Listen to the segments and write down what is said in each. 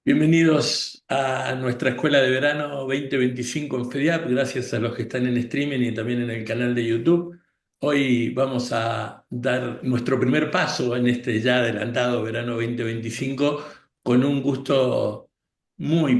Bienvenidos a nuestra Escuela de Verano 2025 en FEDIAP, gracias a los que están en streaming y también en el canal de YouTube. Hoy vamos a dar nuestro primer paso en este ya adelantado verano 2025 con un gusto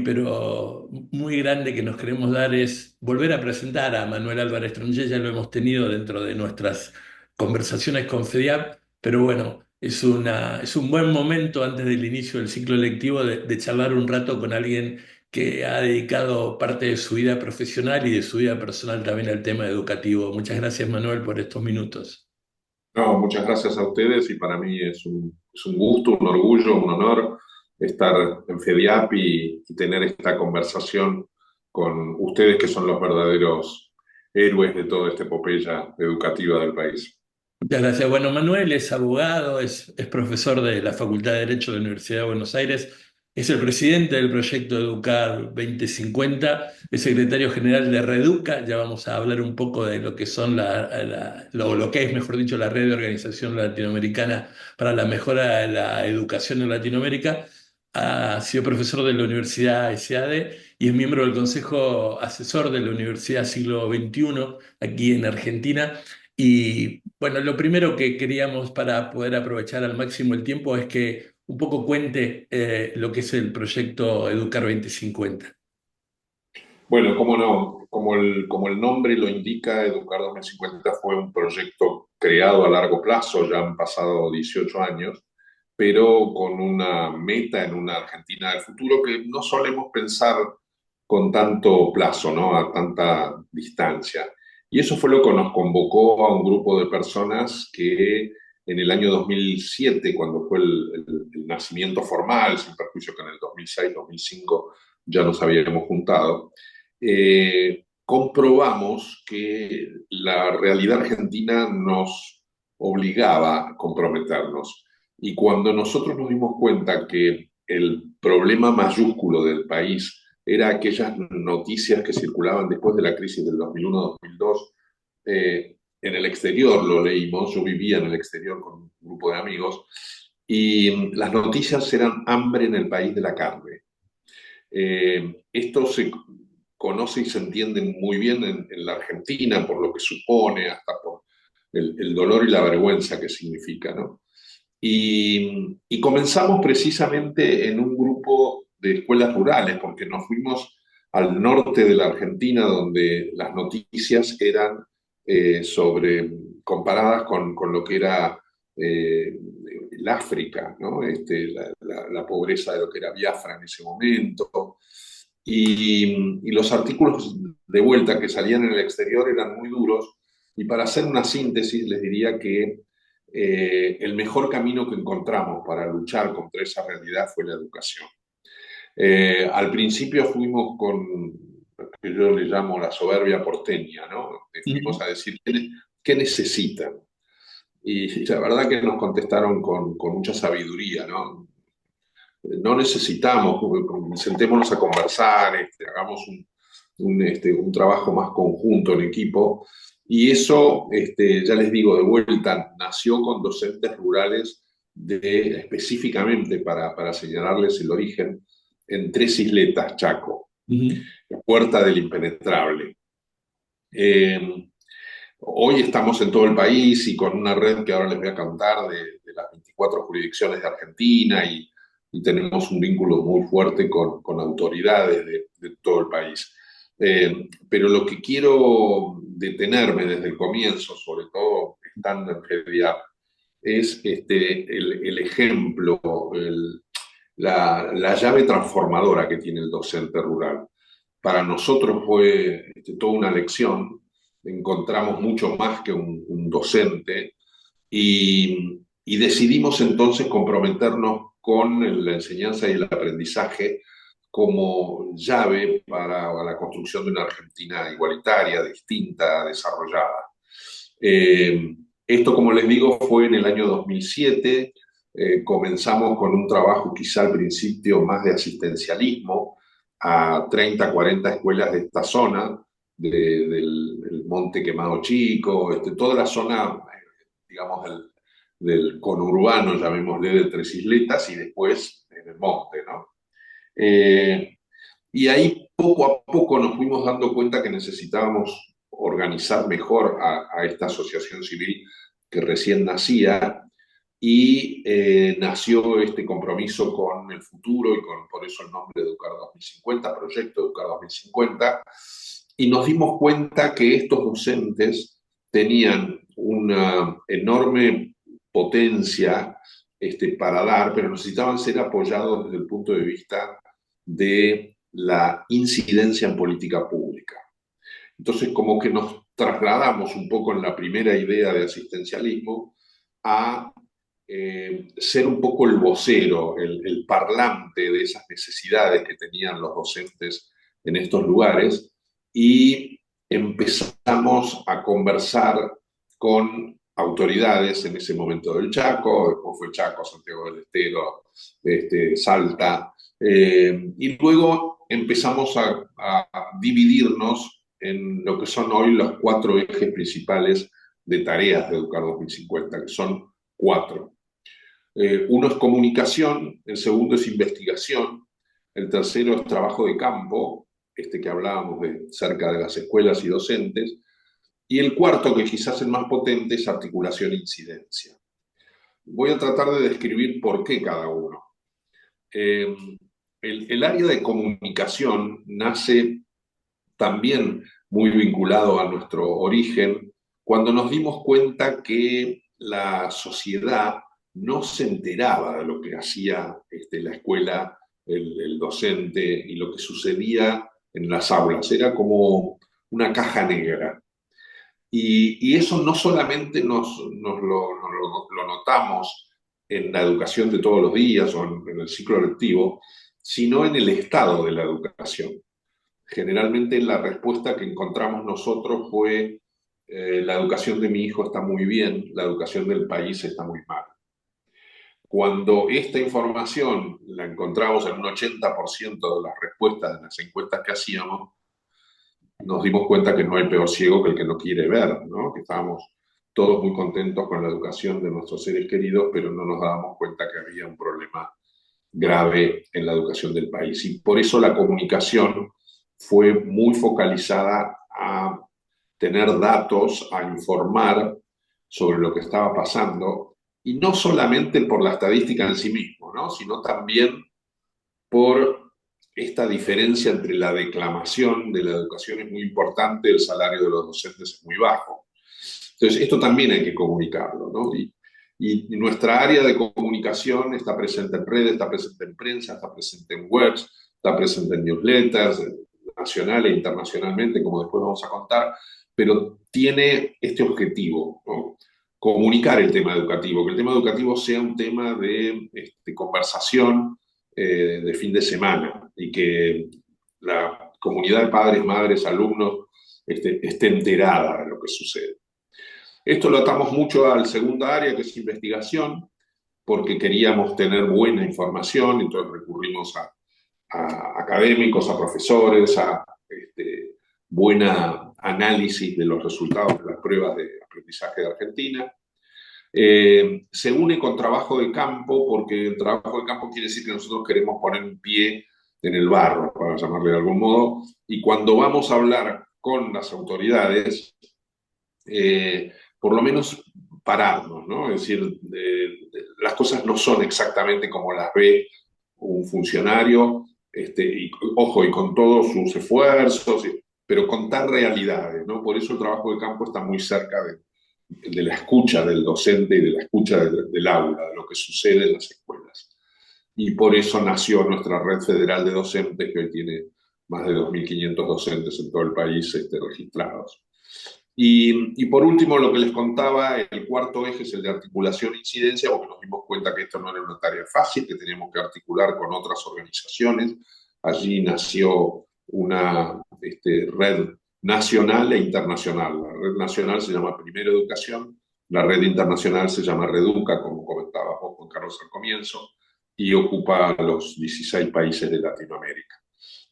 pero muy grande que nos queremos dar es volver a presentar a Manuel Álvarez Tronché. Ya lo hemos tenido dentro de nuestras conversaciones con FEDIAP, pero bueno. Es un buen momento antes del inicio del ciclo lectivo de charlar un rato con alguien que ha dedicado parte de su vida profesional y de su vida personal también al tema educativo. Muchas gracias, Manuel, por estos minutos. No, muchas gracias a ustedes y para mí es un gusto, un orgullo, un honor estar en FEDIAP y tener esta conversación con ustedes que son los verdaderos héroes de toda esta epopeya educativa del país. Muchas gracias. Bueno, Manuel es abogado, es profesor de la Facultad de Derecho de la Universidad de Buenos Aires, es el presidente del proyecto Educar 2050, es secretario general de Reeduca. Ya vamos a hablar un poco de lo que son lo que es, mejor dicho, la red de organización latinoamericana para la mejora de la educación en Latinoamérica. Ha sido profesor de la Universidad SAD y es miembro del Consejo Asesor de la Universidad Siglo XXI aquí en Argentina. Y bueno, lo primero que queríamos para poder aprovechar al máximo el tiempo es que un poco cuente lo que es el proyecto Educar 2050. Bueno, cómo no, como el nombre lo indica, Educar 2050 fue un proyecto creado a largo plazo, ya han pasado 18 años, pero con una meta en una Argentina del futuro que no solemos pensar con tanto plazo, ¿no? A tanta distancia. Y eso fue lo que nos convocó a un grupo de personas que en el año 2007, cuando fue el nacimiento formal, sin perjuicio que en el 2006, 2005 ya nos habíamos juntado, comprobamos que la realidad argentina nos obligaba a comprometernos. Y cuando nosotros nos dimos cuenta que el problema mayúsculo del país era aquellas noticias que circulaban después de la crisis del 2001-2002, en el exterior lo leímos, yo vivía en el exterior con un grupo de amigos, y las noticias eran hambre en el país de la carne. Esto se conoce y se entiende muy bien en la Argentina por lo que supone, hasta por el dolor y la vergüenza que significa, ¿no? Y comenzamos precisamente en un grupo de escuelas rurales, porque nos fuimos al norte de la Argentina, donde las noticias eran comparadas con lo que era el África, ¿no? La pobreza de lo que era Biafra en ese momento. Y los artículos de vuelta que salían en el exterior eran muy duros. Y para hacer una síntesis, les diría que el mejor camino que encontramos para luchar contra esa realidad fue la educación. Al principio fuimos con lo que yo le llamo la soberbia porteña, ¿no? Fuimos Ujú. a decir, ¿qué necesitan? Y la verdad que nos contestaron con mucha sabiduría, ¿no? No necesitamos, sentémonos a conversar, hagamos un trabajo más conjunto en equipo. Y eso, ya les digo, de vuelta, nació con docentes rurales específicamente para señalarles el origen en Tres Isletas, Chaco, Ujú. la Puerta del Impenetrable. Eh, Hoy estamos en todo el país y con una red que ahora les voy a contar de las 24 jurisdicciones de Argentina y tenemos un vínculo muy fuerte con autoridades de todo el país. Pero lo que quiero detenerme desde el comienzo, sobre todo estando en FEDIAP, es el ejemplo, la llave transformadora que tiene el docente rural. Para nosotros fue toda una lección, encontramos mucho más que un docente y decidimos entonces comprometernos con la enseñanza y el aprendizaje como llave para la construcción de una Argentina igualitaria, distinta, desarrollada. Esto, como les digo, fue en el año 2007. Comenzamos con un trabajo quizá al principio más de asistencialismo a 30, 40 escuelas de esta zona, del Monte Quemado Chico, toda la zona, digamos, del conurbano, llamémosle, de Tres Isletas y después en el monte, ¿no? Eh, y ahí poco a poco nos fuimos dando cuenta que necesitábamos organizar mejor a esta asociación civil que recién nacía y nació este compromiso con el futuro y con, por eso el nombre de Educar 2050, Proyecto Educar 2050, y nos dimos cuenta que estos docentes tenían una enorme potencia para dar, pero necesitaban ser apoyados desde el punto de vista de la incidencia en política pública. Entonces, como que nos trasladamos un poco en la primera idea de asistencialismo a ser un poco el vocero, el parlante de esas necesidades que tenían los docentes en estos lugares y empezamos a conversar con autoridades en ese momento del Chaco, después fue Chaco, Santiago del Estero, Salta, y luego empezamos a dividirnos en lo que son hoy los cuatro ejes principales de tareas de Educar 2050, que son cuatro. Uno es comunicación, el segundo es investigación, el tercero es trabajo de campo, que hablábamos de cerca de las escuelas y docentes, y el cuarto, que quizás es el más potente, es articulación e incidencia. Voy a tratar de describir por qué cada uno. Eh, el área de comunicación nace también muy vinculado a nuestro origen, cuando nos dimos cuenta que la sociedad no se enteraba de lo que hacía la escuela, el docente y lo que sucedía en las aulas. Era como una caja negra. Y eso no solamente lo notamos en la educación de todos los días o en el ciclo lectivo, sino en el estado de la educación. Generalmente la respuesta que encontramos nosotros fue la educación de mi hijo está muy bien, la educación del país está muy mal. Cuando esta información la encontramos en un 80% de las respuestas de las encuestas que hacíamos, nos dimos cuenta que no hay peor ciego que el que no quiere ver, ¿no? Que estábamos todos muy contentos con la educación de nuestros seres queridos, pero no nos dábamos cuenta que había un problema grave en la educación del país. Y por eso la comunicación fue muy focalizada a tener datos, a informar sobre lo que estaba pasando, y no solamente por la estadística en sí mismo, ¿no? Sino también por esta diferencia entre la declamación de la educación es muy importante, el salario de los docentes es muy bajo. Entonces, esto también hay que comunicarlo, ¿no? Y nuestra área de comunicación está presente en redes, está presente en prensa, está presente en webs, está presente en newsletters, nacional e internacionalmente, como después vamos a contar, pero tiene este objetivo, ¿no? Comunicar el tema educativo, que el tema educativo sea un tema de conversación de fin de semana y que la comunidad de padres, madres, alumnos esté enterada de lo que sucede. Esto lo atamos mucho al segunda área, que es investigación, porque queríamos tener buena información, entonces recurrimos a académicos, a profesores, a buena análisis de los resultados de las pruebas de aprendizaje de Argentina. Se une con trabajo de campo, porque el trabajo de campo quiere decir que nosotros queremos poner un pie en el barro, para llamarle de algún modo, y cuando vamos a hablar con las autoridades, por lo menos pararnos, ¿no? Es decir, las cosas no son exactamente como las ve un funcionario, y, ojo, y con todos sus esfuerzos, pero contar realidades, ¿no? Por eso el trabajo de campo está muy cerca de la escucha del docente y de la escucha del aula, de lo que sucede en las escuelas. Y por eso nació nuestra red federal de docentes, que hoy tiene más de 2.500 docentes en todo el país registrados. Y por último, lo que les contaba, el cuarto eje es el de articulación e incidencia, porque nos dimos cuenta que esto no era una tarea fácil, que teníamos que articular con otras organizaciones. Allí nació una red nacional e internacional. La red nacional se llama Primero Educación, la red internacional se llama Reduca, como comentabas vos, Juan Carlos, al comienzo, y ocupa los 16 países de Latinoamérica.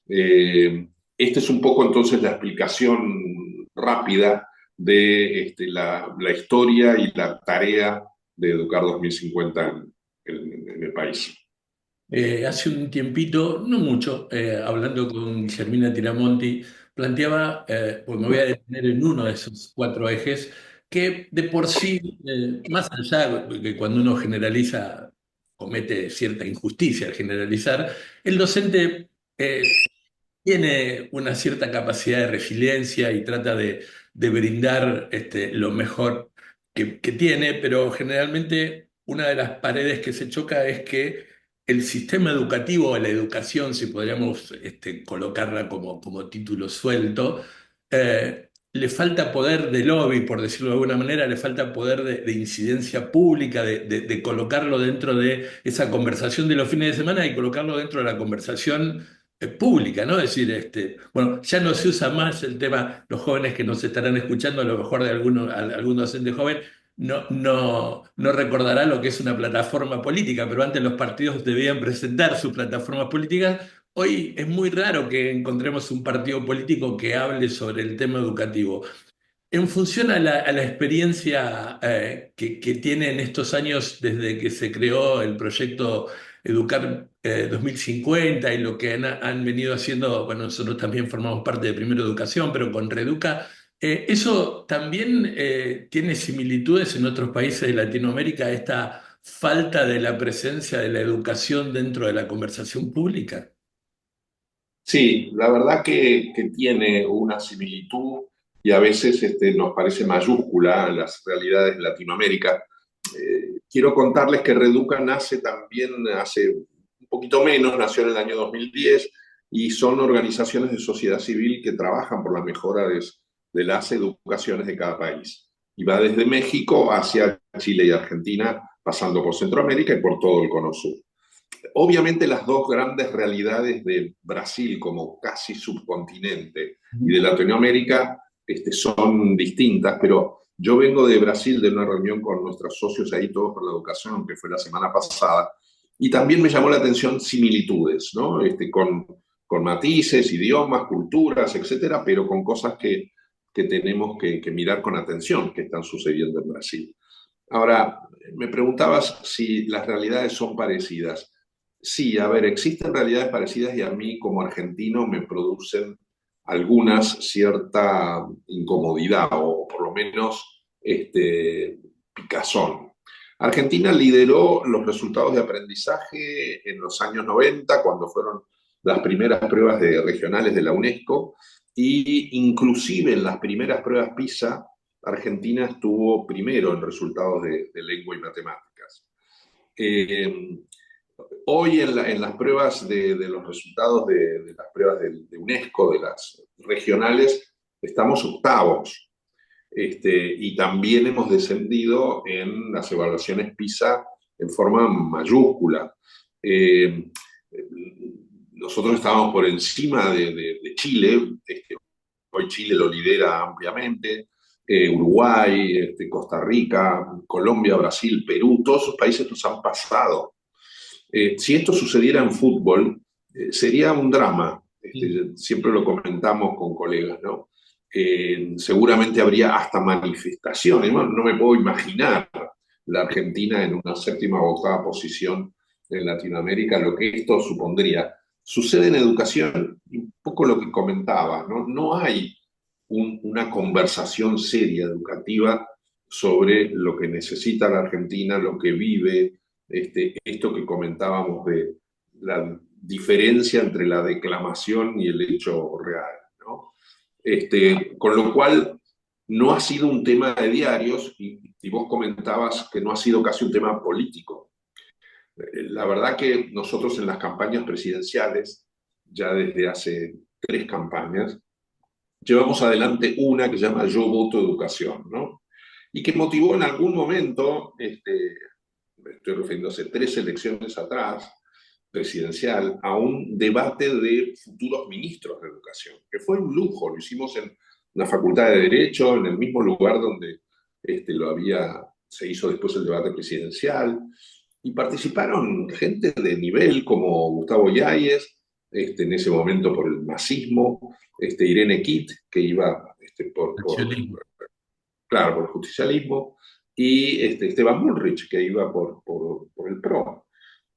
Esta es un poco entonces la explicación rápida de la historia y la tarea de Educar 2050 en el país. Hace un tiempito, no mucho, hablando con Guillermina Tiramonti, planteaba, pues me voy a detener en uno de esos cuatro ejes, que de por sí, más allá de que cuando uno generaliza, comete cierta injusticia al generalizar, el docente tiene una cierta capacidad de resiliencia y trata de brindar lo mejor que tiene, pero generalmente una de las paredes que se choca es que el sistema educativo o la educación, si podríamos colocarla como título suelto, le falta poder de lobby, por decirlo de alguna manera, le falta poder de incidencia pública, de colocarlo dentro de esa conversación de los fines de semana y colocarlo dentro de la conversación pública, ¿no? Es decir, bueno, ya no se usa más el tema, los jóvenes que nos estarán escuchando, a lo mejor de algún docente joven, no recordará lo que es una plataforma política, pero antes los partidos debían presentar sus plataformas políticas. Hoy es muy raro que encontremos un partido político que hable sobre el tema educativo. En función a la experiencia que tiene en estos años desde que se creó el proyecto Educar 2050 y lo que han venido haciendo, bueno, nosotros también formamos parte de Primero Educación, pero con Reeduca, ¿eso también tiene similitudes en otros países de Latinoamérica, esta falta de la presencia de la educación dentro de la conversación pública? Sí, la verdad que tiene una similitud y a veces nos parece mayúscula en las realidades de Latinoamérica. Quiero contarles que Reduca nace también hace un poquito menos, nació en el año 2010 y son organizaciones de sociedad civil que trabajan por la mejora de las educaciones de cada país. Y va desde México hacia Chile y Argentina, pasando por Centroamérica y por todo el Cono Sur. Obviamente las dos grandes realidades de Brasil como casi subcontinente y de Latinoamérica son distintas, pero yo vengo de Brasil de una reunión con nuestros socios ahí, todos por la educación, que fue la semana pasada, y también me llamó la atención similitudes, ¿no? Con matices, idiomas, culturas, etcétera, pero con cosas que tenemos que mirar con atención que están sucediendo en Brasil. Ahora, me preguntabas si las realidades son parecidas. Sí, a ver, existen realidades parecidas y a mí como argentino me producen algunas cierta incomodidad o por lo menos picazón. Argentina lideró los resultados de aprendizaje en los años 90, cuando fueron las primeras pruebas regionales de la UNESCO, y inclusive en las primeras pruebas PISA Argentina estuvo primero en resultados de lengua y matemáticas. Eh, Hoy en las pruebas de los resultados de las pruebas UNESCO, de las regionales, estamos octavos. Y también hemos descendido en las evaluaciones PISA en forma mayúscula. Eh, Nosotros estábamos por encima de Chile, hoy Chile lo lidera ampliamente, Uruguay, Costa Rica, Colombia, Brasil, Perú, todos esos países nos han pasado. Si esto sucediera en fútbol, sería un drama. Siempre lo comentamos con colegas, ¿no? Seguramente habría hasta manifestaciones. No me puedo imaginar la Argentina en una séptima o octava posición en Latinoamérica, lo que esto supondría. Sucede en educación, un poco lo que comentaba, ¿no? No hay una conversación seria educativa sobre lo que necesita la Argentina, lo que vive, esto que comentábamos de la diferencia entre la declamación y el hecho real, ¿no? Con lo cual, no ha sido un tema de diarios y vos comentabas que no ha sido casi un tema político. La verdad que nosotros en las campañas presidenciales, ya desde hace 3 campañas, llevamos adelante una que se llama Yo Voto Educación, ¿no? Y que motivó en algún momento, me estoy refiriendo hace 3 elecciones atrás, presidencial, a un debate de futuros ministros de educación, que fue un lujo, lo hicimos en la Facultad de Derecho, en el mismo lugar donde se hizo después el debate presidencial, y participaron gente de nivel como Gustavo Yáñez, en ese momento por el masismo, Irene Kitt, que iba Accionismo. claro, por el justicialismo, y Esteban Bullrich, que iba por el PRO.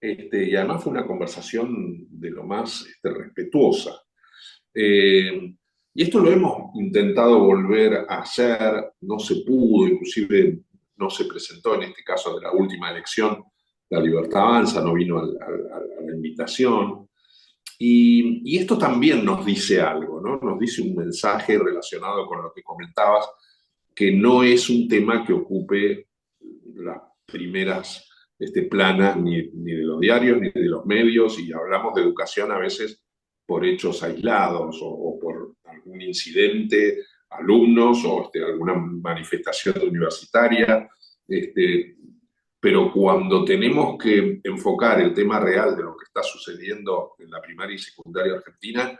y además fue una conversación de lo más respetuosa. Eh, y esto lo hemos intentado volver a hacer, no se pudo, inclusive no se presentó en este caso de la última elección, La Libertad Avanza, no vino a la invitación. Y esto también nos dice algo, ¿no? Nos dice un mensaje relacionado con lo que comentabas, que no es un tema que ocupe las primeras planas ni de los diarios ni de los medios, y hablamos de educación a veces por hechos aislados o por algún incidente, alumnos o alguna manifestación universitaria, este, pero cuando tenemos que enfocar el tema real de lo que está sucediendo en la primaria y secundaria argentina,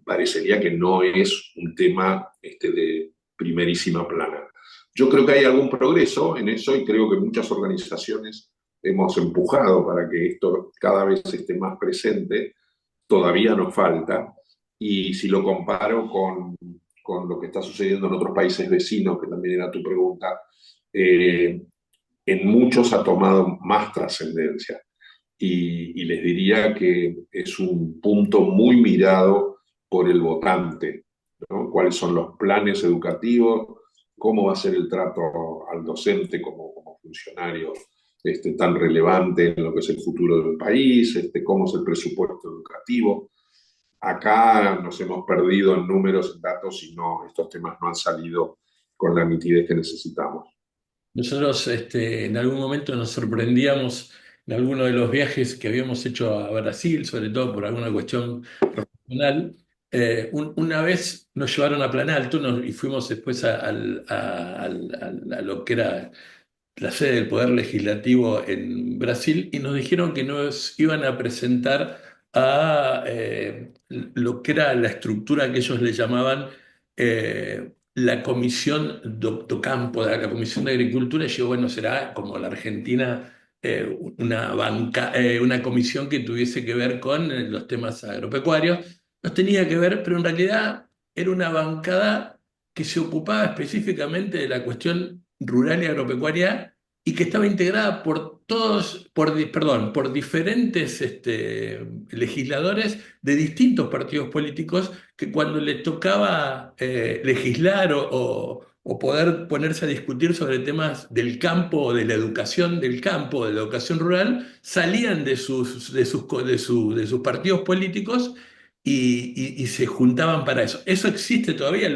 parecería que no es un tema de primerísima plana. Yo creo que hay algún progreso en eso y creo que muchas organizaciones hemos empujado para que esto cada vez esté más presente. Todavía nos falta. Y si lo comparo con lo que está sucediendo en otros países vecinos, que también era tu pregunta, en muchos ha tomado más trascendencia. Y les diría que es un punto muy mirado por el votante, ¿no? ¿Cuáles son los planes educativos? ¿Cómo va a ser el trato al docente como funcionario tan relevante en lo que es el futuro del país? ¿Cómo es el presupuesto educativo? Acá nos hemos perdido en números, en datos, y no, estos temas no han salido con la nitidez que necesitamos. Nosotros en algún momento nos sorprendíamos en alguno de los viajes que habíamos hecho a Brasil, sobre todo por alguna cuestión profesional. Una vez nos llevaron a Planalto y fuimos después a lo que era la sede del Poder Legislativo en Brasil y nos dijeron que nos iban a presentar a lo que era la estructura que ellos le llamaban la Comisión Doctocampo, la Comisión de Agricultura, y yo, bueno, será como la Argentina, una comisión que tuviese que ver con los temas agropecuarios. Nos tenía que ver, pero en realidad era una bancada que se ocupaba específicamente de la cuestión rural y agropecuaria y que estaba integrada por todos, por diferentes legisladores de distintos partidos políticos que cuando le tocaba legislar o poder ponerse a discutir sobre temas del campo o de la educación del campo, de la educación rural, salían de sus partidos políticos y se juntaban para eso. Eso existe todavía,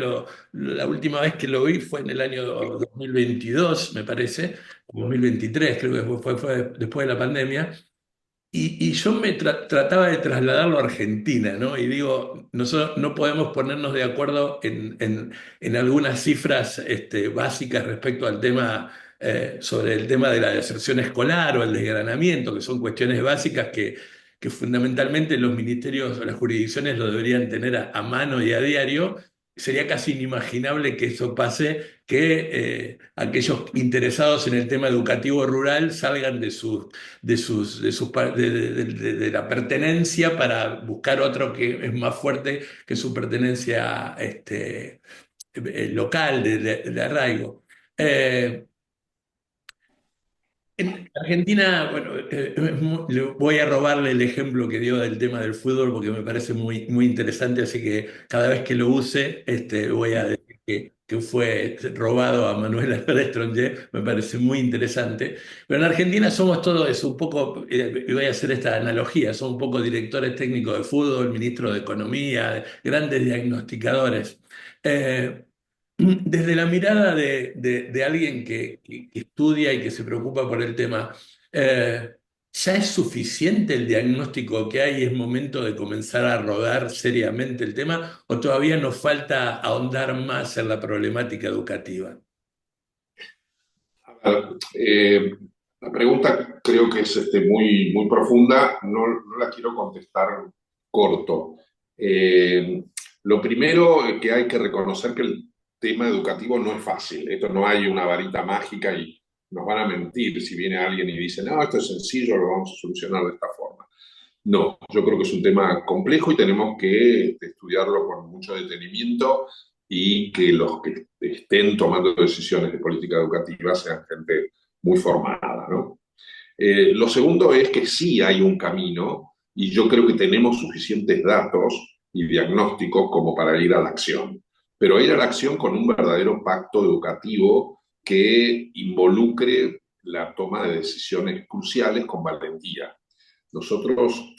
la última vez que lo vi fue en el año 2022, me parece, 2023, creo que fue después de la pandemia, y yo trataba de trasladarlo a Argentina, ¿no? Y digo, nosotros no podemos ponernos de acuerdo en algunas cifras básicas respecto al tema, sobre el tema de la deserción escolar o el desgranamiento, que son cuestiones básicas que fundamentalmente los ministerios o las jurisdicciones lo deberían tener a mano y a diario. Sería casi inimaginable que eso pase, que aquellos interesados en el tema educativo rural salgan de la pertenencia para buscar otro que es más fuerte que su pertenencia local, de arraigo. Eh, en Argentina, bueno, voy a robarle el ejemplo que dio del tema del fútbol porque me parece muy, muy interesante, así que cada vez que lo use, voy a decir que fue robado a Manuel Álvarez Tronché, me parece muy interesante. Pero en Argentina somos todo eso, un poco, y voy a hacer esta analogía, somos un poco directores técnicos de fútbol, ministros de Economía, grandes diagnosticadores. Eh, Desde la mirada de alguien que estudia y que se preocupa por el tema, ¿ya es suficiente el diagnóstico que hay y es momento de comenzar a rodar seriamente el tema o todavía nos falta ahondar más en la problemática educativa? A ver, la pregunta creo que es muy profunda, no la quiero contestar corto. Eh, lo primero es que hay que reconocer que el tema educativo no es fácil. Esto no hay una varita mágica y nos van a mentir si viene alguien y dice, no, esto es sencillo, lo vamos a solucionar de esta forma. No, yo creo que es un tema complejo y tenemos que estudiarlo con mucho detenimiento y que los que estén tomando decisiones de política educativa sean gente muy formada, ¿no? Lo segundo es que sí hay un camino y yo creo que tenemos suficientes datos y diagnósticos como para ir a la acción, pero ir a la acción con un verdadero pacto educativo que involucre la toma de decisiones cruciales con valentía. Nosotros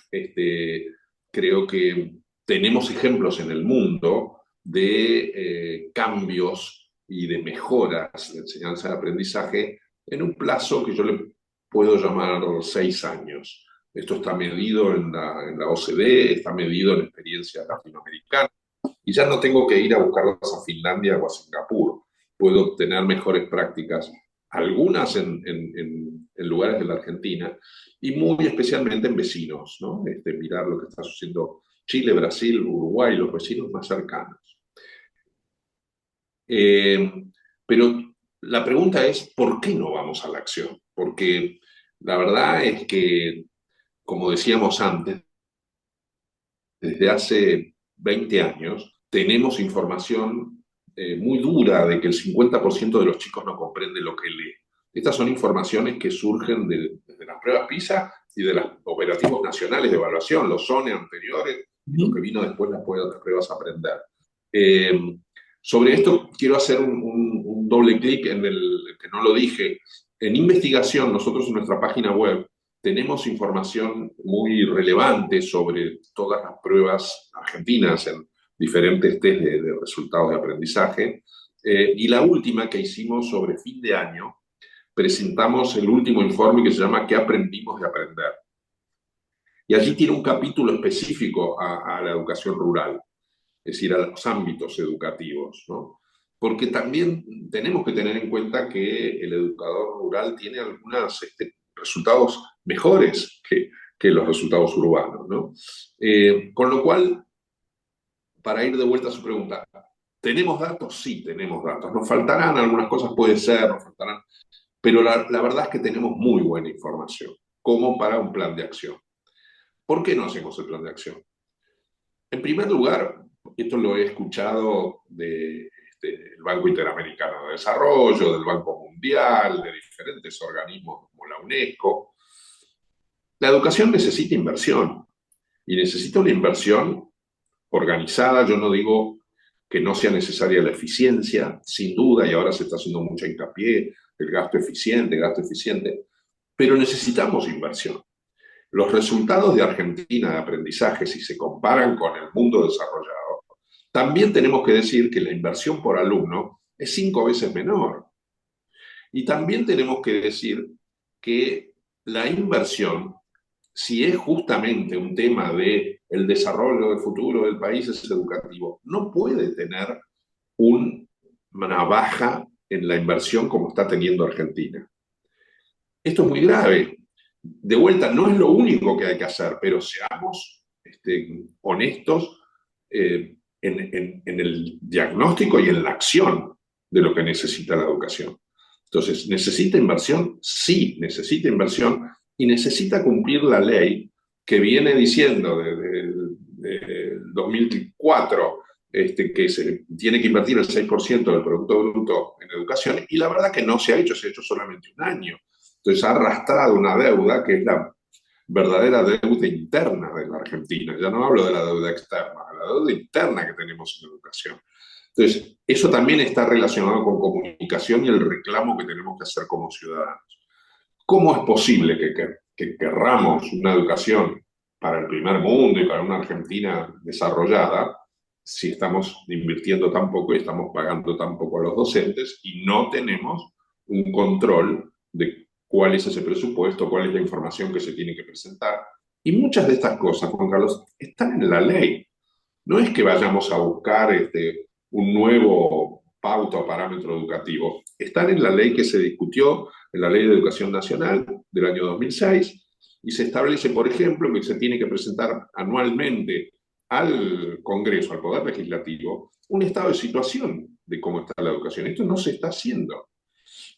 creo que tenemos ejemplos en el mundo de cambios y de mejoras de enseñanza y aprendizaje en un plazo que yo le puedo llamar 6 años. Esto está medido en la OCDE, está medido en experiencias latinoamericanas, y ya no tengo que ir a buscarlas a Finlandia o a Singapur. Puedo obtener mejores prácticas, algunas en lugares de la Argentina, y muy especialmente en vecinos, ¿no? Mirar lo que está sucediendo Chile, Brasil, Uruguay, los vecinos más cercanos. Eh, pero la pregunta es, ¿por qué no vamos a la acción? Porque la verdad es que, como decíamos antes, desde hace 20 años tenemos información muy dura de que el 50% de los chicos no comprende lo que lee. Estas son informaciones que surgen de las pruebas PISA y de los operativos nacionales de evaluación, los SONE anteriores y lo que vino después las pruebas a aprender. Eh, Sobre esto quiero hacer un doble clic en el que no lo dije. En investigación, nosotros en nuestra página web tenemos información muy relevante sobre todas las pruebas argentinas en diferentes test de resultados de aprendizaje. Y la última que hicimos sobre fin de año, presentamos el último informe que se llama ¿Qué aprendimos de aprender? Y allí tiene un capítulo específico a la educación rural, es decir, a los ámbitos educativos, ¿no? Porque también tenemos que tener en cuenta que el educador rural tiene algunos resultados mejores que los resultados urbanos, ¿no? Con lo cual, para ir de vuelta a su pregunta, ¿tenemos datos? Sí, tenemos datos. Nos faltarán algunas cosas, puede ser, nos faltarán, pero la verdad es que tenemos muy buena información, como para un plan de acción. ¿Por qué no hacemos el plan de acción? En primer lugar, esto lo he escuchado del Banco Interamericano de Desarrollo, del Banco Mundial, de diferentes organismos como la UNESCO. La educación necesita inversión y necesita una inversión organizada. Yo no digo que no sea necesaria la eficiencia, sin duda, y ahora se está haciendo mucho hincapié, el gasto eficiente, pero necesitamos inversión. Los resultados de Argentina de aprendizaje, si se comparan con el mundo desarrollado, también tenemos que decir que la inversión por alumno es 5 veces menor. Y también tenemos que decir que la inversión, si es justamente un tema de el desarrollo del futuro del país es educativo, no puede tener una baja en la inversión como está teniendo Argentina. Esto es muy grave. De vuelta, no es lo único que hay que hacer, pero seamos honestos en el diagnóstico y en la acción de lo que necesita la educación. Entonces, ¿necesita inversión? Sí, necesita inversión y necesita cumplir la ley que viene diciendo desde 2004 que se tiene que invertir el 6% del Producto Bruto en educación, y la verdad que no se ha hecho solamente un año. Entonces ha arrastrado una deuda que es la verdadera deuda interna de la Argentina. Ya no hablo de la deuda externa, de la deuda interna que tenemos en educación. Entonces, eso también está relacionado con comunicación y el reclamo que tenemos que hacer como ciudadanos. ¿Cómo es posible que querramos una educación para el primer mundo y para una Argentina desarrollada si estamos invirtiendo tan poco y estamos pagando tan poco a los docentes y no tenemos un control de cuál es ese presupuesto, cuál es la información que se tiene que presentar? Y muchas de estas cosas, Juan Carlos, están en la ley. No es que vayamos a buscar un nuevo pauta o parámetro educativo. Están en la ley que se discutió, en la Ley de Educación Nacional del año 2006, y se establece, por ejemplo, que se tiene que presentar anualmente al Congreso, al Poder Legislativo, un estado de situación de cómo está la educación. Esto no se está haciendo.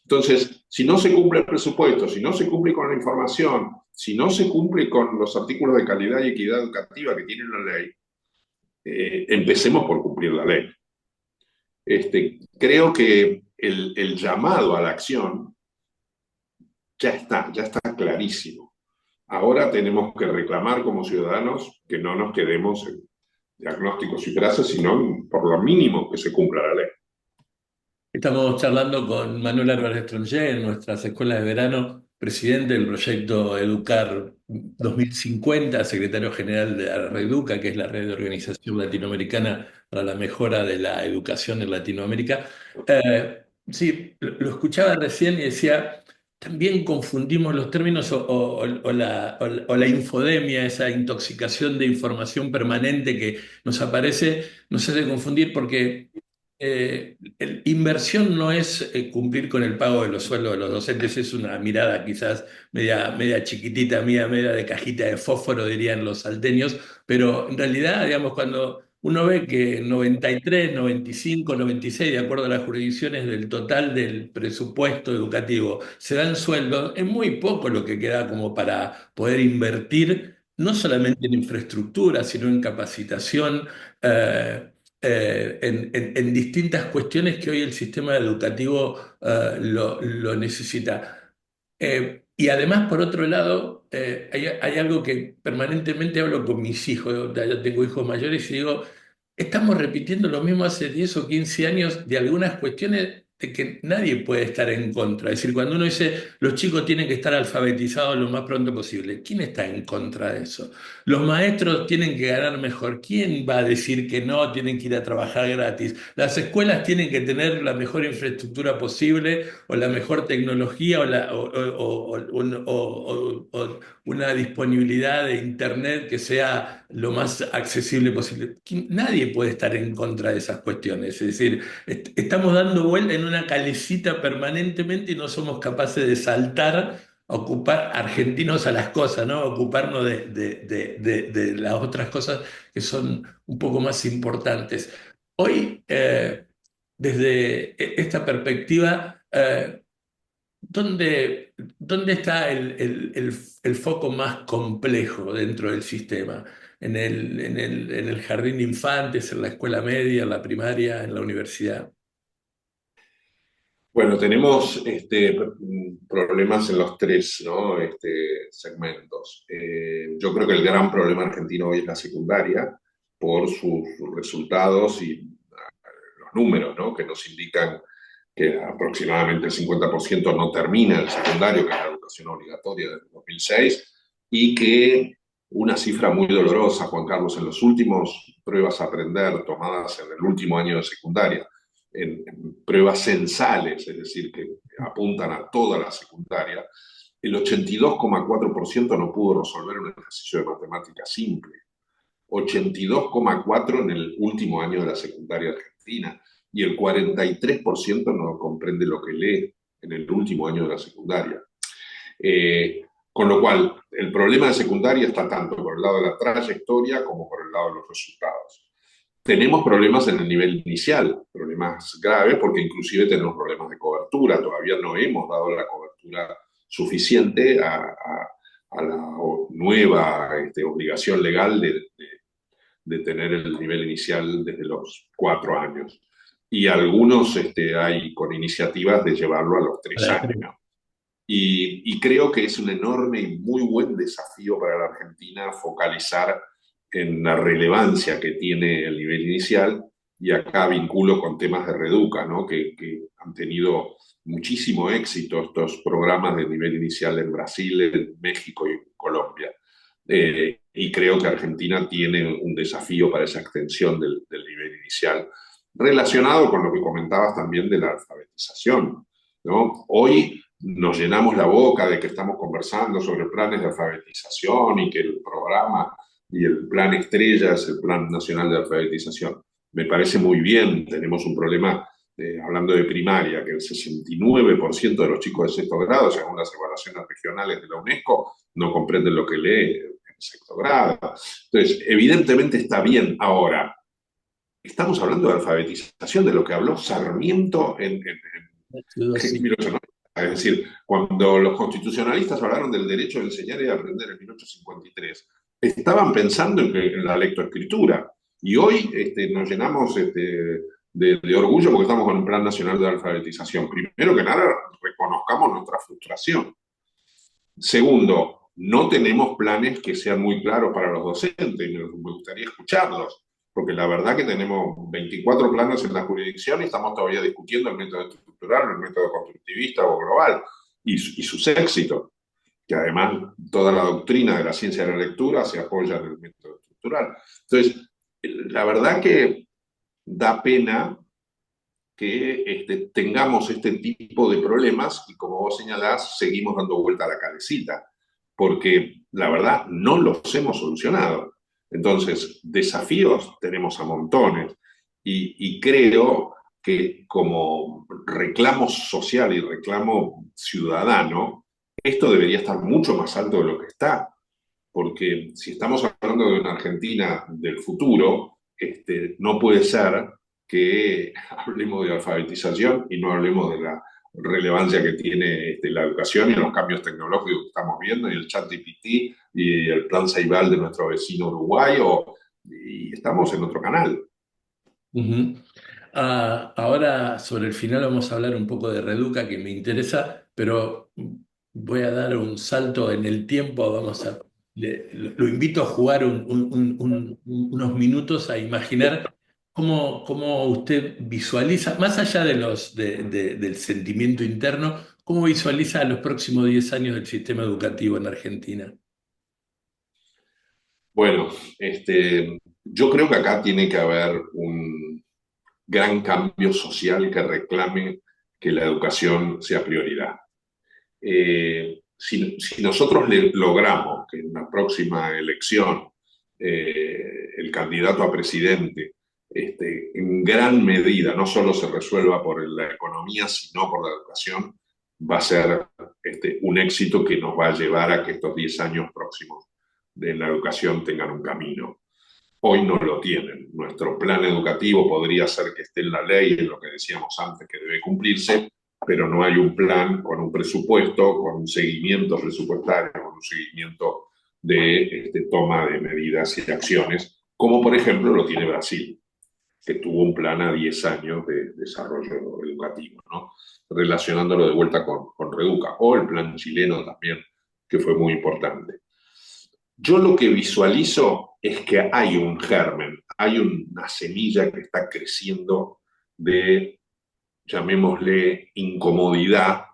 Entonces, si no se cumple el presupuesto, si no se cumple con la información, si no se cumple con los artículos de calidad y equidad educativa que tiene la ley, empecemos por cumplir la ley. Creo que el llamado a la acción ya está clarísimo. Ahora tenemos que reclamar como ciudadanos que no nos quedemos en diagnósticos y frases, sino por lo mínimo que se cumpla la ley. Estamos charlando con Manuel Álvarez Tronché en nuestras escuelas de verano, presidente del proyecto Educar 2050, secretario general de la Reduca, que es la red de organización latinoamericana para la mejora de la educación en Latinoamérica. Sí, lo escuchaba recién y decía, también confundimos los términos o la infodemia, esa intoxicación de información permanente que nos aparece, nos hace confundir porque inversión no es cumplir con el pago de los sueldos de los docentes, es una mirada quizás media chiquitita mía, media de cajita de fósforo, dirían los salteños, pero en realidad, digamos, cuando uno ve que 93, 95, 96, de acuerdo a las jurisdicciones del total del presupuesto educativo, se dan sueldos, es muy poco lo que queda como para poder invertir, no solamente en infraestructura, sino en capacitación. eh, en distintas cuestiones que hoy el sistema educativo lo necesita. Y además, por otro lado, hay algo que permanentemente hablo con mis hijos, yo tengo hijos mayores y digo, estamos repitiendo lo mismo hace 10 o 15 años de algunas cuestiones de que nadie puede estar en contra. Es decir, cuando uno dice los chicos tienen que estar alfabetizados lo más pronto posible, ¿quién está en contra de eso? Los maestros tienen que ganar mejor. ¿Quién va a decir que no tienen que ir a trabajar gratis? Las escuelas tienen que tener la mejor infraestructura posible o la mejor tecnología o una disponibilidad de Internet que sea lo más accesible posible. Nadie puede estar en contra de esas cuestiones. Es decir, estamos dando vuelta en una calecita permanentemente y no somos capaces de saltar ocupar argentinos a las cosas, ¿no? Ocuparnos de las otras cosas que son un poco más importantes. Hoy, desde esta perspectiva, ¿dónde está el foco más complejo dentro del sistema? ¿En el jardín de infantes, en la escuela media, en la primaria, en la universidad? Bueno, tenemos problemas en los tres, ¿no? Segmentos. Yo creo que el gran problema argentino hoy es la secundaria por sus resultados y los números, ¿no? Que nos indican que aproximadamente el 50% no termina el secundario, que es la educación obligatoria desde 2006, y que una cifra muy dolorosa, Juan Carlos, en los últimos pruebas a aprender tomadas en el último año de secundaria, en pruebas censales, es decir, que apuntan a toda la secundaria, el 82,4% no pudo resolver un ejercicio de matemática simple. 82,4% en el último año de la secundaria argentina y el 43% no comprende lo que lee en el último año de la secundaria. Con lo cual, el problema de secundaria está tanto por el lado de la trayectoria como por el lado de los resultados. Tenemos problemas en el nivel inicial, problemas graves porque inclusive tenemos problemas de cobertura. Todavía no hemos dado la cobertura suficiente a la nueva obligación legal de tener el nivel inicial desde los 4 años. Y algunos hay con iniciativas de llevarlo a los 3 años. Y creo que es un enorme y muy buen desafío para la Argentina focalizar en la relevancia que tiene el nivel inicial, y acá vinculo con temas de Reduca, ¿no? que han tenido muchísimo éxito estos programas de nivel inicial en Brasil, en México y en Colombia. Y creo que Argentina tiene un desafío para esa extensión del nivel inicial, relacionado con lo que comentabas también de la alfabetización, ¿no? Hoy nos llenamos la boca de que estamos conversando sobre planes de alfabetización y que el programa y el plan estrella es el Plan Nacional de Alfabetización. Me parece muy bien, tenemos un problema, hablando de primaria, que el 69% de los chicos de sexto grado, según las evaluaciones regionales de la UNESCO, no comprenden lo que lee en sexto grado. Entonces, evidentemente está bien. Ahora, estamos hablando de alfabetización, de lo que habló Sarmiento en Sí. 1890. Es decir, cuando los constitucionalistas hablaron del derecho de enseñar y de aprender en 1853, estaban pensando en la lectoescritura. Y hoy nos llenamos de orgullo porque estamos con un Plan Nacional de Alfabetización. Primero que nada, reconozcamos nuestra frustración. Segundo, no tenemos planes que sean muy claros para los docentes, y me gustaría escucharlos, porque la verdad que tenemos 24 planes en la jurisdicción y estamos todavía discutiendo el método estructural, el método constructivista o global y sus éxitos, que además toda la doctrina de la ciencia de la lectura se apoya en el método estructural. Entonces, la verdad que da pena que tengamos este tipo de problemas y como vos señalás, seguimos dando vuelta a la cabecita, porque la verdad no los hemos solucionado. Entonces, desafíos tenemos a montones y creo que como reclamo social y reclamo ciudadano, esto debería estar mucho más alto de lo que está, porque si estamos hablando de una Argentina del futuro, no puede ser que hablemos de alfabetización y no hablemos de la relevancia que tiene la educación y los cambios tecnológicos que estamos viendo, y el chat GPT y el plan Ceibal de nuestro vecino Uruguay, y estamos en otro canal. Ujú. Ahora sobre el final vamos a hablar un poco de Reduca que me interesa, pero voy a dar un salto en el tiempo. Lo invito a jugar unos minutos a imaginar cómo usted visualiza, más allá del sentimiento interno, cómo visualiza los próximos 10 años del sistema educativo en Argentina. Bueno, yo creo que acá tiene que haber un gran cambio social que reclame que la educación sea prioridad. Si nosotros logramos que en la próxima elección el candidato a presidente en gran medida no solo se resuelva por la economía, sino por la educación, va a ser un éxito que nos va a llevar a que estos 10 años próximos de la educación tengan un camino. Hoy no lo tienen. Nuestro plan educativo podría ser que esté en la ley, en lo que decíamos antes que debe cumplirse, pero no hay un plan con un presupuesto, con un seguimiento presupuestario, con un seguimiento de toma de medidas y acciones, como por ejemplo lo tiene Brasil, que tuvo un plan a 10 años de desarrollo educativo, ¿no? Relacionándolo de vuelta con Reduca, o el plan chileno también, que fue muy importante. Yo lo que visualizo es que hay un germen, hay una semilla que está creciendo de, llamémosle, incomodidad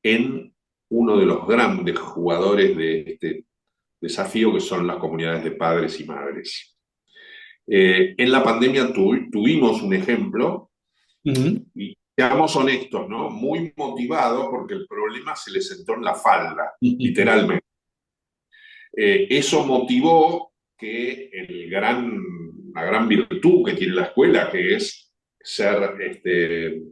en uno de los grandes jugadores de este desafío, que son las comunidades de padres y madres. En la pandemia tuvimos un ejemplo, Ujú. y seamos honestos, ¿no? Muy motivado porque el problema se le sentó en la falda, literalmente. Eso motivó que la gran virtud que tiene la escuela, que es ser,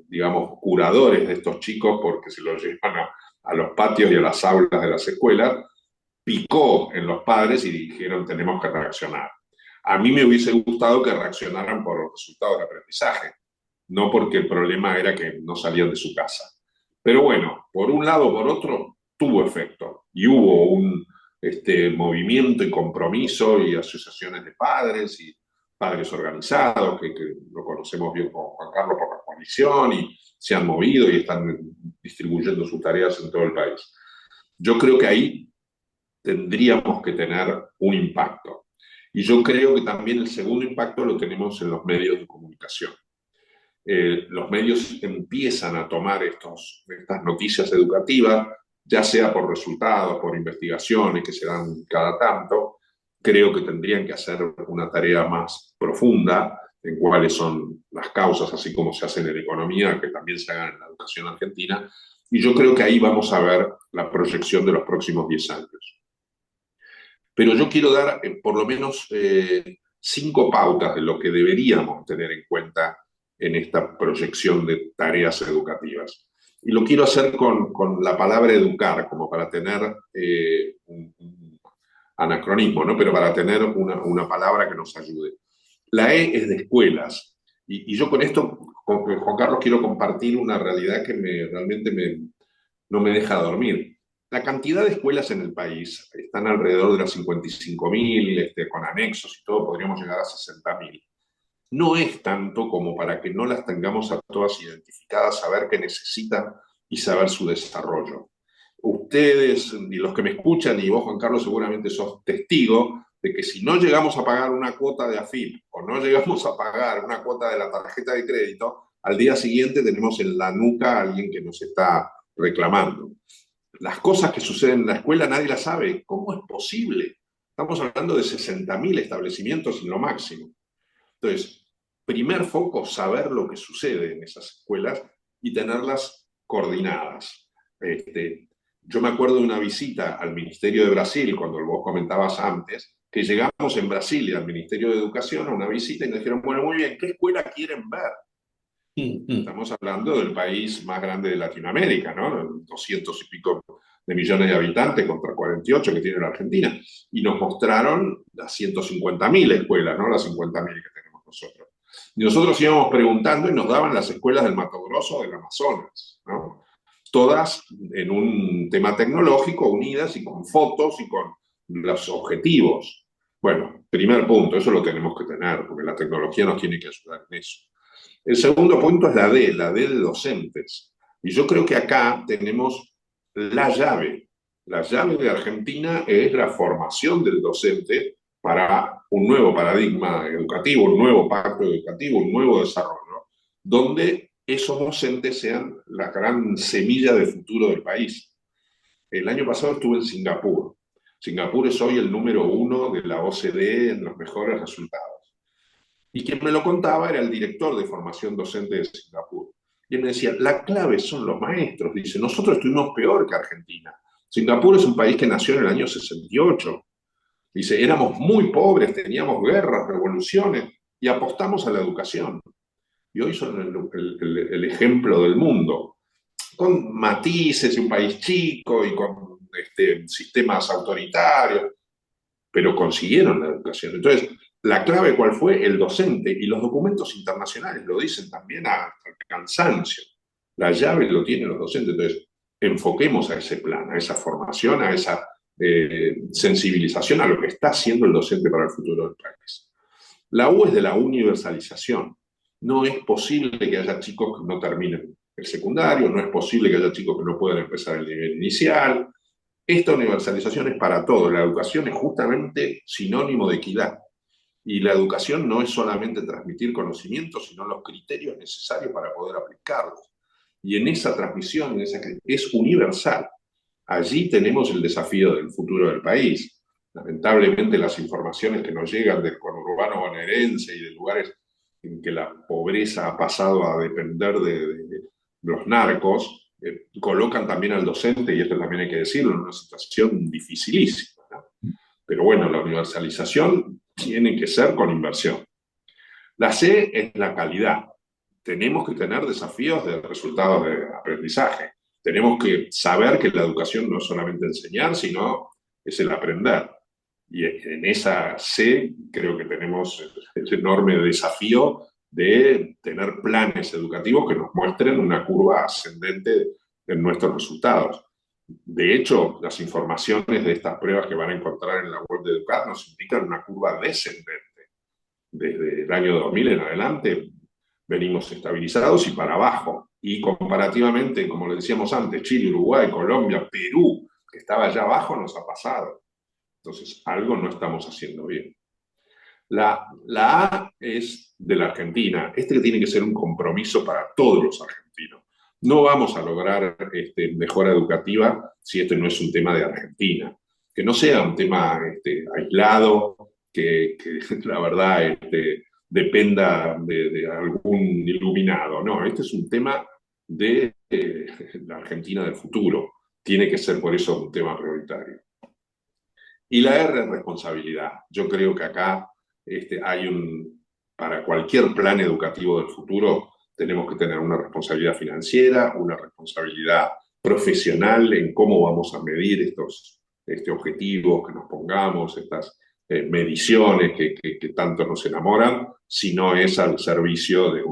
digamos, curadores de estos chicos porque se los llevan a los patios y a las aulas de las escuelas, picó en los padres y dijeron tenemos que reaccionar. A mí me hubiese gustado que reaccionaran por los resultados del aprendizaje, no porque el problema era que no salían de su casa. Pero bueno, por un lado o por otro, tuvo efecto y hubo un movimiento y compromiso y asociaciones de padres y padres organizados, que lo conocemos bien con Juan Carlos por la coalición, y se han movido y están distribuyendo sus tareas en todo el país. Yo creo que ahí tendríamos que tener un impacto. Y yo creo que también el segundo impacto lo tenemos en los medios de comunicación. Los medios empiezan a tomar estas noticias educativas, ya sea por resultados, por investigaciones que se dan cada tanto. Creo que tendrían que hacer una tarea más profunda en cuáles son las causas, así como se hacen en economía, que también se hagan en la educación argentina. Y yo creo que ahí vamos a ver la proyección de los próximos 10 años. Pero yo quiero dar por lo menos 5 pautas de lo que deberíamos tener en cuenta en esta proyección de tareas educativas. Y lo quiero hacer con la palabra educar, como para tener un anacronismo, ¿no? Pero para tener una palabra que nos ayude. La E es de escuelas. Y yo con esto, con Juan Carlos, quiero compartir una realidad que realmente no me deja dormir. La cantidad de escuelas en el país están alrededor de las 55.000, con anexos y todo, podríamos llegar a 60.000. No es tanto como para que no las tengamos a todas identificadas, saber qué necesitan y saber su desarrollo. ustedes y los que me escuchan, y vos, Juan Carlos, seguramente sos testigo de que si no llegamos a pagar una cuota de AFIP o no llegamos a pagar una cuota de la tarjeta de crédito, al día siguiente tenemos en la nuca a alguien que nos está reclamando. Las cosas que suceden en la escuela nadie las sabe. ¿Cómo es posible? Estamos hablando de 60.000 establecimientos en lo máximo. Entonces, primer foco, saber lo que sucede en esas escuelas y tenerlas coordinadas. Yo me acuerdo de una visita al Ministerio de Brasil, cuando vos comentabas antes, que llegamos en Brasil y al Ministerio de Educación a una visita y nos dijeron, bueno, muy bien, ¿qué escuela quieren ver? Mm. Estamos hablando del país más grande de Latinoamérica, ¿no? 200 y pico de millones de habitantes contra 48 que tiene la Argentina. Y nos mostraron las 150.000 escuelas, no las 50.000 que tenemos nosotros. Y nosotros íbamos preguntando y nos daban las escuelas del Mato Grosso del Amazonas, ¿no? Todas en un tema tecnológico, unidas y con fotos y con los objetivos. Bueno, primer punto, eso lo tenemos que tener, porque la tecnología nos tiene que ayudar en eso. El segundo punto es la D de docentes. Y yo creo que acá tenemos la llave. La llave de Argentina es la formación del docente para un nuevo paradigma educativo, un nuevo pacto educativo, un nuevo desarrollo, donde esos docentes sean la gran semilla de futuro del país. El año pasado estuve en Singapur. Singapur es hoy el número uno de la OCDE en los mejores resultados. Y quien me lo contaba era el director de formación docente de Singapur. Y él me decía, la clave son los maestros. Dice, nosotros estuvimos peor que Argentina. Singapur es un país que nació en el año 68. Dice, éramos muy pobres, teníamos guerras, revoluciones, y apostamos a la educación. Y hoy son el ejemplo del mundo, con matices, un país chico y con sistemas autoritarios, pero consiguieron la educación. Entonces, la clave cuál fue el docente, y los documentos internacionales lo dicen también hasta el cansancio. La llave lo tienen los docentes. Entonces, enfoquemos a ese plan, a esa formación, a esa sensibilización a lo que está haciendo el docente para el futuro del país. La U es de la universalización. No es posible que haya chicos que no terminen el secundario, no es posible que haya chicos que no puedan empezar el nivel inicial. Esta universalización es para todo. La educación es justamente sinónimo de equidad. Y la educación no es solamente transmitir conocimientos, sino los criterios necesarios para poder aplicarlos. Y en esa transmisión es universal. Allí tenemos el desafío del futuro del país. Lamentablemente las informaciones que nos llegan del conurbano bonaerense y de lugares en que la pobreza ha pasado a depender de los narcos, colocan también al docente, y esto también hay que decirlo, en una situación dificilísima, ¿no? Pero bueno, la universalización tiene que ser con inversión. La C es la calidad. Tenemos que tener desafíos de resultados de aprendizaje. Tenemos que saber que la educación no es solamente enseñar, sino es el aprender. Y en esa C creo que tenemos ese enorme desafío de tener planes educativos que nos muestren una curva ascendente en nuestros resultados. De hecho, las informaciones de estas pruebas que van a encontrar en la web de Educar nos indican una curva descendente. Desde el año 2000 en adelante venimos estabilizados y para abajo. Y comparativamente, como le decíamos antes, Chile, Uruguay, Colombia, Perú, que estaba allá abajo, nos ha pasado. Entonces, algo no estamos haciendo bien. La A es de la Argentina. Este tiene que ser un compromiso para todos los argentinos. No vamos a lograr mejora educativa si este no es un tema de Argentina. Que no sea un tema aislado, que la verdad dependa de algún iluminado. No, este es un tema de la Argentina del futuro. Tiene que ser por eso un tema prioritario. Y la R es responsabilidad. Yo creo que acá para cualquier plan educativo del futuro, tenemos que tener una responsabilidad financiera, una responsabilidad profesional en cómo vamos a medir estos objetivos que nos pongamos, estas mediciones que tanto nos enamoran, si no es al servicio de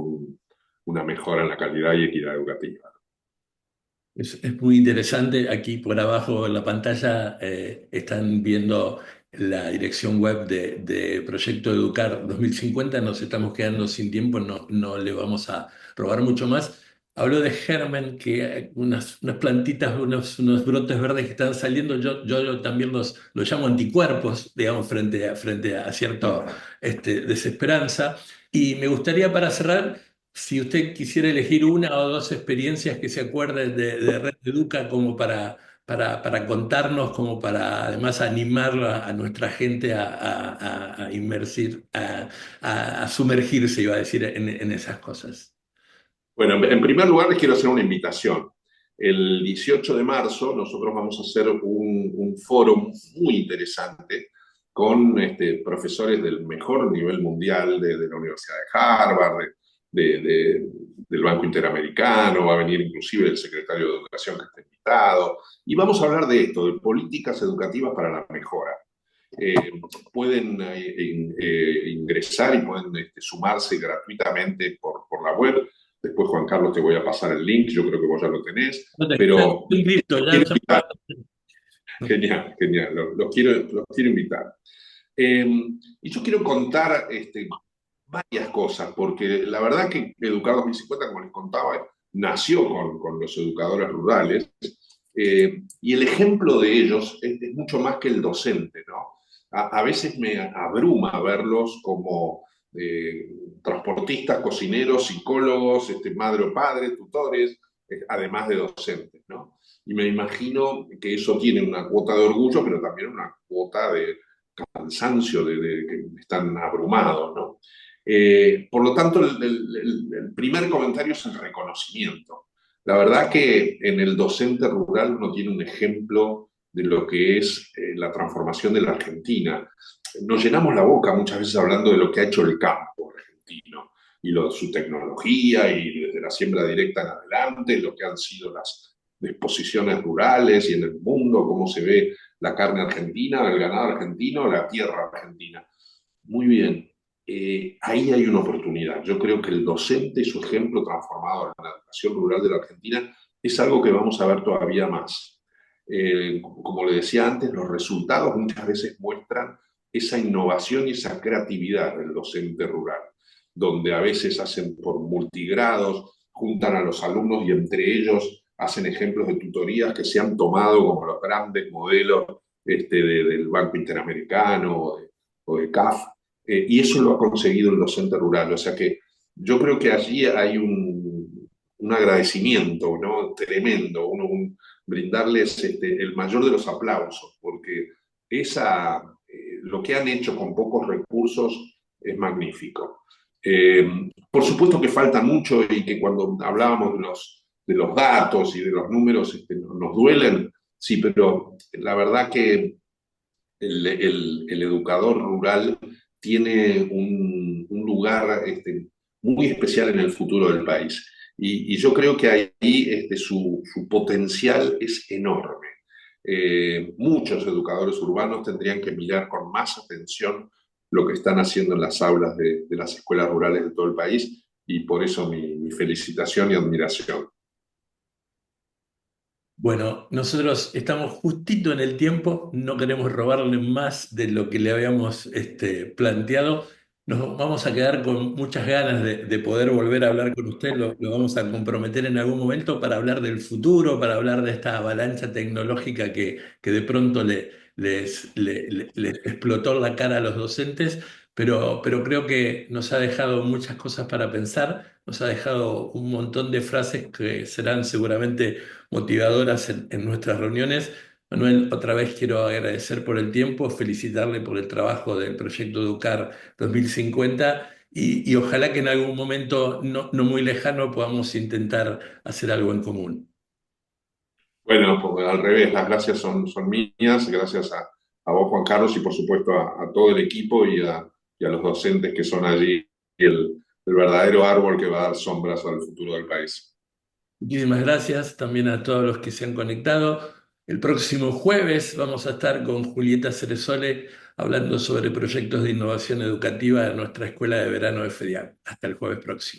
una mejora en la calidad y equidad educativa. Es muy interesante. Aquí por abajo en la pantalla están viendo la dirección web de Proyecto Educar 2050. Nos estamos quedando sin tiempo, no le vamos a robar mucho más. habló de germen, que unas plantitas, unos brotes verdes que están saliendo, yo también los llamo anticuerpos, digamos, frente a cierta desesperanza. Y me gustaría para cerrar, si usted quisiera elegir una o dos experiencias que se acuerden de Red Educa como para contarnos, como para además animar a nuestra gente a inmersir, a sumergirse, iba a decir, en esas cosas. Bueno, en primer lugar les quiero hacer una invitación. El 18 de marzo nosotros vamos a hacer un foro muy interesante con profesores del mejor nivel mundial de la Universidad de Harvard, del Banco Interamericano, va a venir inclusive el secretario de Educación que está invitado, y vamos a hablar de esto, de políticas educativas para la mejora. Eh, Pueden ingresar y pueden sumarse gratuitamente por la web. Después, Juan Carlos, te voy a pasar el link, yo creo que vos ya lo tenés, No pero estoy listo, los ya, quiero invitar. Genial, genial, los quiero invitar. Eh, y yo quiero contar varias cosas, porque la verdad que Educar 2050, como les contaba, nació con los educadores rurales, y el ejemplo de ellos es mucho más que el docente, ¿no? A veces me abruma verlos como transportistas, cocineros, psicólogos, madre o padre, tutores, además de docentes, ¿no? Y me imagino que eso tiene una cuota de orgullo, pero también una cuota de cansancio, de que están abrumados, ¿no? Por lo tanto, el primer comentario es el reconocimiento. La verdad que en el docente rural uno tiene un ejemplo de lo que es la transformación de la Argentina. Nos llenamos la boca muchas veces hablando de lo que ha hecho el campo argentino y su tecnología y desde la siembra directa en adelante, lo que han sido las exposiciones rurales y en el mundo, cómo se ve la carne argentina, el ganado argentino, la tierra argentina. Muy bien, ahí hay una oportunidad. Yo creo que el docente y su ejemplo transformador en la educación rural de la Argentina es algo que vamos a ver todavía más. Como le decía antes, los resultados muchas veces muestran esa innovación y esa creatividad del docente rural, donde a veces hacen por multigrados, juntan a los alumnos y entre ellos hacen ejemplos de tutorías que se han tomado como los grandes modelos del Banco Interamericano o de CAF, y eso lo ha conseguido el docente rural. O sea que yo creo que allí hay un agradecimiento, ¿no? Tremendo, brindarles el mayor de los aplausos, porque lo que han hecho con pocos recursos es magnífico. Por supuesto que falta mucho y que cuando hablábamos de los datos y de los números nos duelen, sí, pero la verdad que el educador rural tiene un lugar muy especial en el futuro del país. Y yo creo que ahí su potencial es enorme. Muchos educadores urbanos tendrían que mirar con más atención lo que están haciendo en las aulas de las escuelas rurales de todo el país y por eso mi felicitación y admiración. Bueno, nosotros estamos justito en el tiempo, no queremos robarle más de lo que le habíamos planteado. Nos vamos a quedar con muchas ganas de poder volver a hablar con usted, lo vamos a comprometer en algún momento para hablar del futuro, para hablar de esta avalancha tecnológica que de pronto les explotó la cara a los docentes, pero creo que nos ha dejado muchas cosas para pensar, nos ha dejado un montón de frases que serán seguramente motivadoras en nuestras reuniones. Manuel, otra vez quiero agradecer por el tiempo, felicitarle por el trabajo del proyecto Educar 2050 y ojalá que en algún momento no muy lejano podamos intentar hacer algo en común. Bueno, pues al revés, las gracias son mías, gracias a vos, Juan Carlos, y por supuesto a todo el equipo y a los docentes que son allí el verdadero árbol que va a dar sombras al futuro del país. Muchísimas gracias también a todos los que se han conectado. El próximo jueves vamos a estar con Julieta Ceresole hablando sobre proyectos de innovación educativa en nuestra escuela de verano de FEDIAC. Hasta el jueves próximo.